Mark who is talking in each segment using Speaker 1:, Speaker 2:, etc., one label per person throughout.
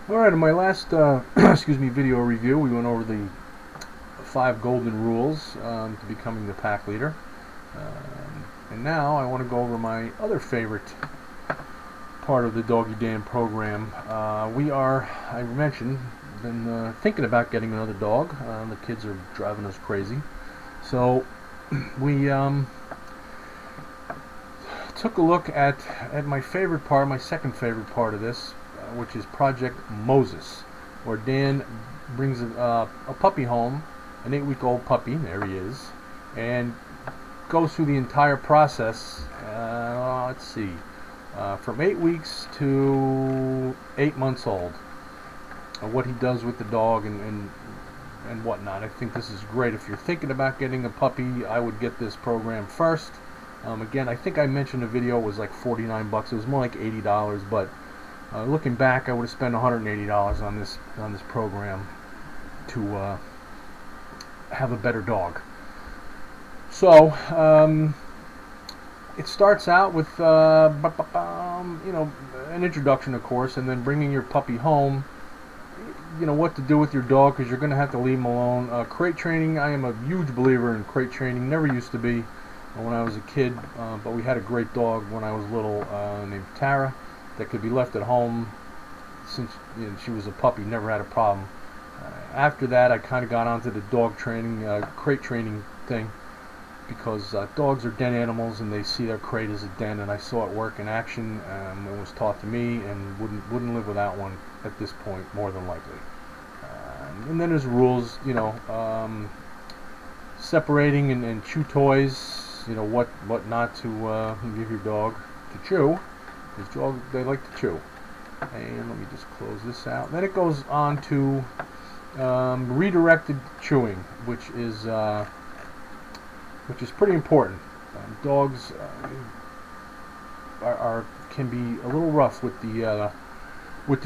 Speaker 1: Alright, in my last video review, we went over the 5 golden rules to becoming the pack leader. And now I want to go over my other favorite part of the Doggy Dan program. I mentioned, been thinking about getting another dog. The kids are driving us crazy. So we took a look at my favorite part, my second favorite part of this, which is Project Moses, where Dan brings a puppy home, an 8-week-old puppy, there he is, and goes through the entire process, let's see, from 8 weeks to 8 months old, what he does with the dog and whatnot. I think this is great. If you're thinking about getting a puppy, I would get this program first. Again, I think I mentioned the video was like $49. It was more like $80, but looking back, I would have spent $180 on this program to have a better dog. So it starts out with an introduction, of course, and then bringing your puppy home. You know what to do with your dog, because you're going to have to leave him alone. Crate training, I am a huge believer in crate training. Never used to be when I was a kid, but we had a great dog when I was little named Tara that could be left at home since she was a puppy. Never had a problem. After that, I kind of got onto the dog training, crate training thing, because dogs are den animals and they see their crate as a den, and I saw it work in action, and it was taught to me, and wouldn't live without one at this point, more than likely. And then there's rules, separating and chew toys, what not to give your dog to chew, because dogs, they like to chew. And let me just close this out. Then it goes on to redirected chewing, which is pretty important. Dogs can be a little rough with the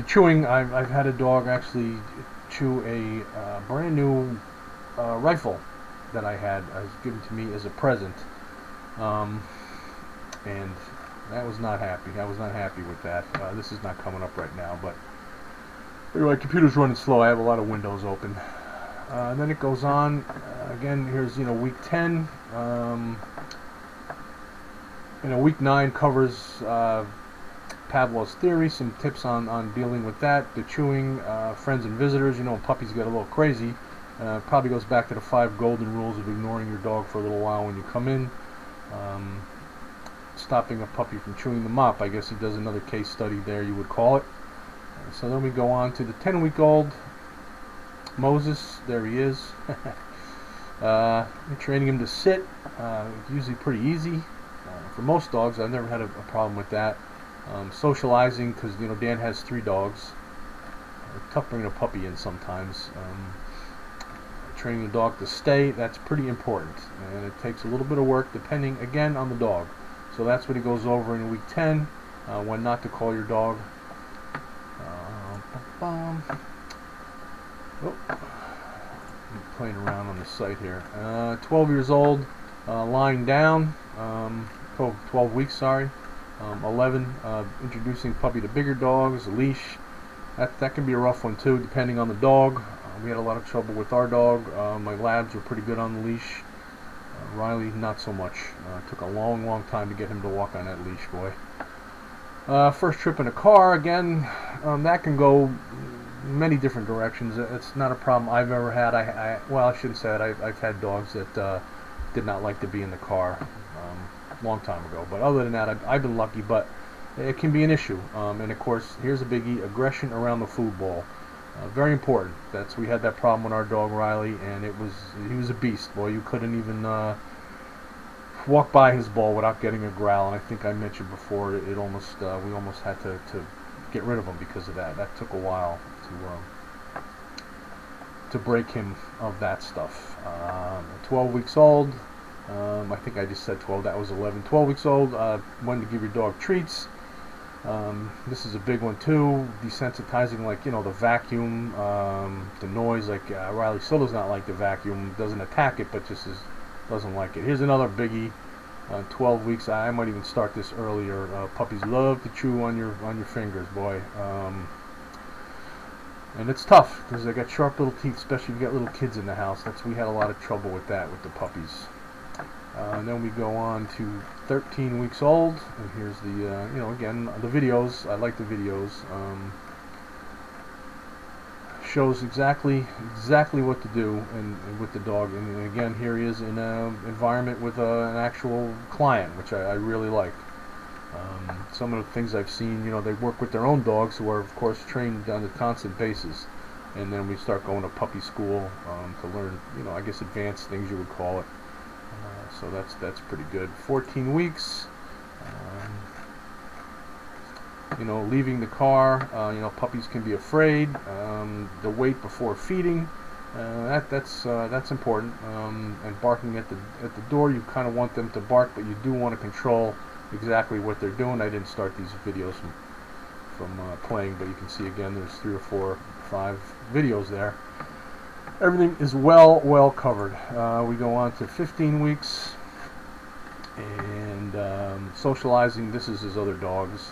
Speaker 1: chewing. I've had a dog actually chew a brand new rifle that I had given to me as a present, and I was not happy. I was not happy with that. This is not coming up right now, but anyway, computer's running slow. I have a lot of windows open. And then it goes on. Again, here's week 10. Week 9 covers Pavlov's theory, some tips on dealing with that, the chewing, friends and visitors. Puppies get a little crazy. Probably goes back to the 5 golden rules of ignoring your dog for a little while when you come in. Stopping a puppy from chewing the mop. I guess he does another case study there, you would call it. So then we go on to the 10-week-old Moses. There he is. Training him to sit. Usually pretty easy. For most dogs, I've never had a problem with that. Socializing, because Dan has 3 dogs. Tough bringing a puppy in sometimes. Training the dog to stay, that's pretty important, and it takes a little bit of work depending again on the dog. So that's what he goes over in week 10, when not to call your dog. I'm playing around on the site here. 12 years old, lying down, 12 weeks, sorry. 11, introducing puppy to bigger dogs, a leash. That can be a rough one too, depending on the dog. We had a lot of trouble with our dog. My labs were pretty good on the leash. Riley, not so much. Took a long time to get him to walk on that leash, boy. First trip in a car, again, that can go many different directions. It's not a problem I've ever had. Well, I shouldn't say that. I've had dogs that did not like to be in the car a long time ago. But other than that, I've been lucky, but it can be an issue. And of course, here's a biggie: aggression around the food bowl. Very important. We had that problem with our dog Riley, and he was a beast, boy. You couldn't even walk by his bowl without getting a growl. And I think I mentioned before, we almost had to get rid of him because of that. That took a while to break him of that stuff. 12 weeks old. I think I just said 12. That was 11. 12 weeks old. When to give your dog treats. This is a big one too. Desensitizing, like the vacuum, the noise. Like Riley still does not like the vacuum. Doesn't attack it, but just doesn't like it. Here's another biggie. 12 weeks. I might even start this earlier. Puppies love to chew on your fingers, boy. And it's tough because they got sharp little teeth, especially if you got little kids in the house. We had a lot of trouble with that with the puppies. And then we go on to 13 weeks old, and here's the again, the videos. I like the videos. Shows exactly what to do and with the dog. And again, here he is in an environment with an actual client, which I really like. Some of the things I've seen, they work with their own dogs, who are of course trained on a constant basis, and then we start going to puppy school to learn, I guess advanced things you would call it. So that's pretty good. 14 weeks. Leaving the car. Puppies can be afraid. The wait before feeding. That's important. And barking at the door. You kind of want them to bark, but you do want to control exactly what they're doing. I didn't start these videos from playing, but you can see again there's 3 or 4, 5 videos there. Everything is well covered. We go on to 15 weeks, and socializing. This is his other dogs.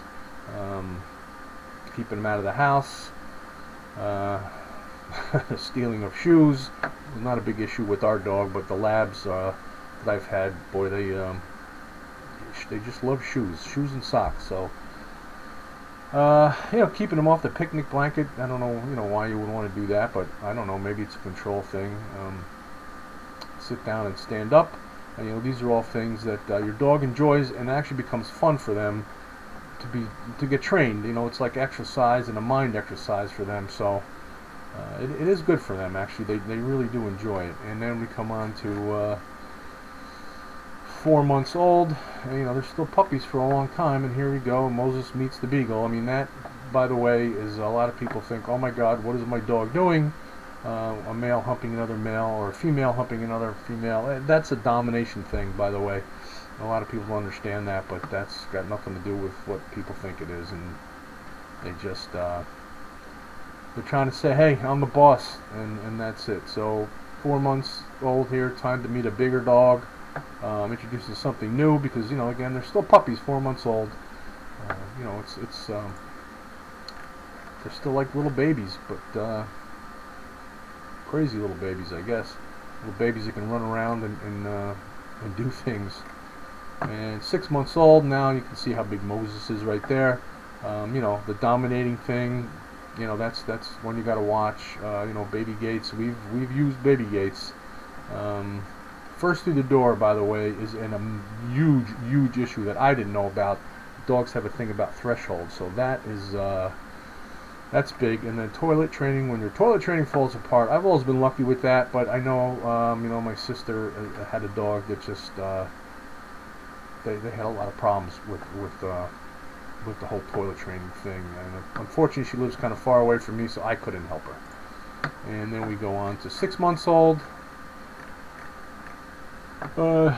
Speaker 1: Keeping them out of the house. Stealing of shoes. Not a big issue with our dog, but the labs that I've had, boy, they just love shoes and socks. So keeping them off the picnic blanket. I don't know, why you would want to do that, but I don't know. Maybe it's a control thing. Sit down and stand up. And, these are all things that your dog enjoys, and actually becomes fun for them to get trained. It's like exercise and a mind exercise for them. So it is good for them. Actually, they really do enjoy it. And then we come on to 4 months old. And, they're still puppies for a long time, and here we go. Moses meets the beagle. I mean, that, by the way, is a lot of people think, oh my God, what is my dog doing? A male humping another male, or a female humping another female. That's a domination thing, by the way. A lot of people don't understand that, but that's got nothing to do with what people think it is, and they just they're trying to say, hey, I'm the boss, and that's it. So 4 months old here, time to meet a bigger dog. Introduces something new, because again, they're still puppies, 4 months old. It's they're still like little babies, but crazy little babies, I guess. Little babies that can run around and do things. And 6 months old now. You can see how big Moses is right there. The dominating thing. That's one you got to watch. Baby gates. We've used baby gates. First through the door, by the way, is a huge issue that I didn't know about. Dogs have a thing about thresholds, so that's big. And then toilet training. When your toilet training falls apart, I've always been lucky with that, but I know, my sister had a dog that just they had a lot of problems with the whole toilet training thing. And unfortunately, she lives kind of far away from me, so I couldn't help her. And then we go on to 6 months old. Oh,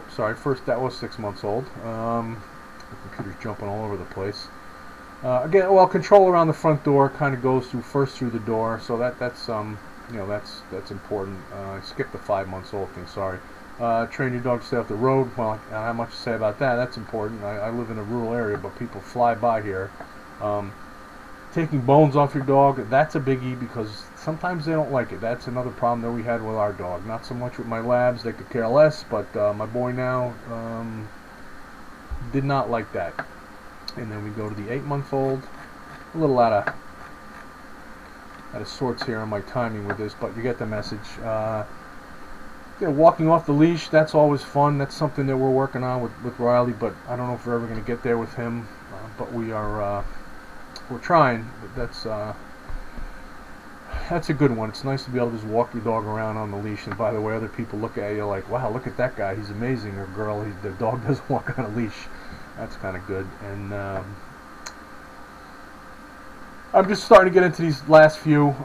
Speaker 1: sorry. First, that was 6 months old. The computer's jumping all over the place. Again, well, control around the front door kind of goes through the door, so that's important. I skipped the 5 months old thing. Sorry. Train your dog to stay off the road. Well, I don't have much to say about that. That's important. I live in a rural area, but people fly by here. Taking bones off your dog, that's a biggie, because sometimes they don't like it. That's another problem that we had with our dog. Not so much with my labs, they could care less, but my boy now did not like that. And then we go to the 8-month-old. A little out of sorts here on my timing with this, but you get the message. Walking off the leash, that's always fun. That's something that we're working on with Riley, but I don't know if we're ever going to get there with him. But we're trying. But that's a good one. It's nice to be able to just walk your dog around on the leash. And by the way, other people look at you like, wow, look at that guy, he's amazing. Or girl, the dog doesn't walk on a leash. That's kind of good. And I'm just starting to get into these last few.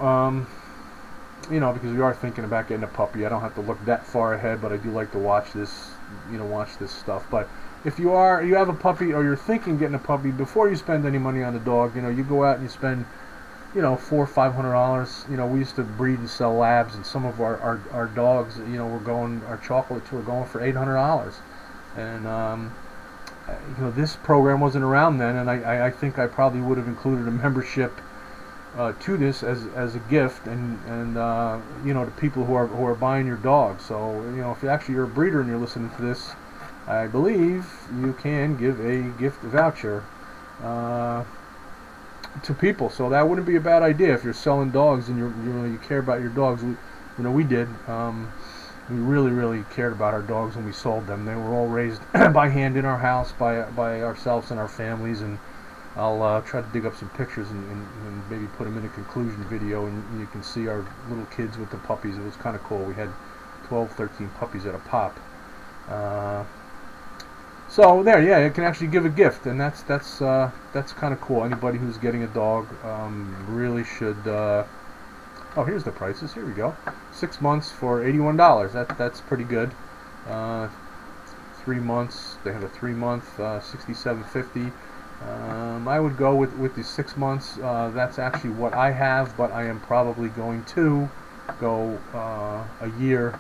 Speaker 1: Because we are thinking about getting a puppy. I don't have to look that far ahead, but I do like to watch this stuff. But if you have a puppy, or you're thinking of getting a puppy, before you spend any money on the dog, you go out and you spend, $400 or $500. We used to breed and sell labs, and some of our dogs, our chocolates were going for $800. And this program wasn't around then, and I think I probably would have included a membership to this as a gift, and you know, to people who are buying your dog. So you know, if you're a breeder and you're listening to this, I believe you can give a gift voucher to people. So that wouldn't be a bad idea if you're selling dogs and you care about your dogs. We did. We really cared about our dogs when we sold them. They were all raised by hand in our house by ourselves and our families. And I'll try to dig up some pictures and maybe put them in a conclusion video, and you can see our little kids with the puppies. It was kind of cool. We had 12, 13 puppies at a pop. So there, yeah, you can actually give a gift, and that's kind of cool. Anybody who's getting a dog really should. Oh, here's the prices. Here we go. 6 months for $81. That's pretty good. 3 months. They have a 3-month, $67.50. I would go with the 6 months. That's actually what I have, but I am probably going to go a year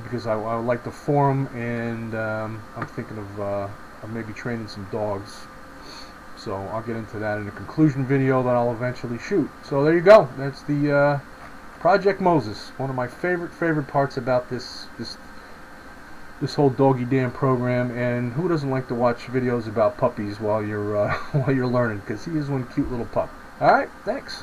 Speaker 1: because I would like the forum, and I'm thinking of maybe training some dogs. So I'll get into that in a conclusion video that I'll eventually shoot. So there you go. That's the Project Moses. One of my favorite parts about this whole Doggy Dan program. And who doesn't like to watch videos about puppies while you're while you're learning? Because he is one cute little pup. All right, thanks.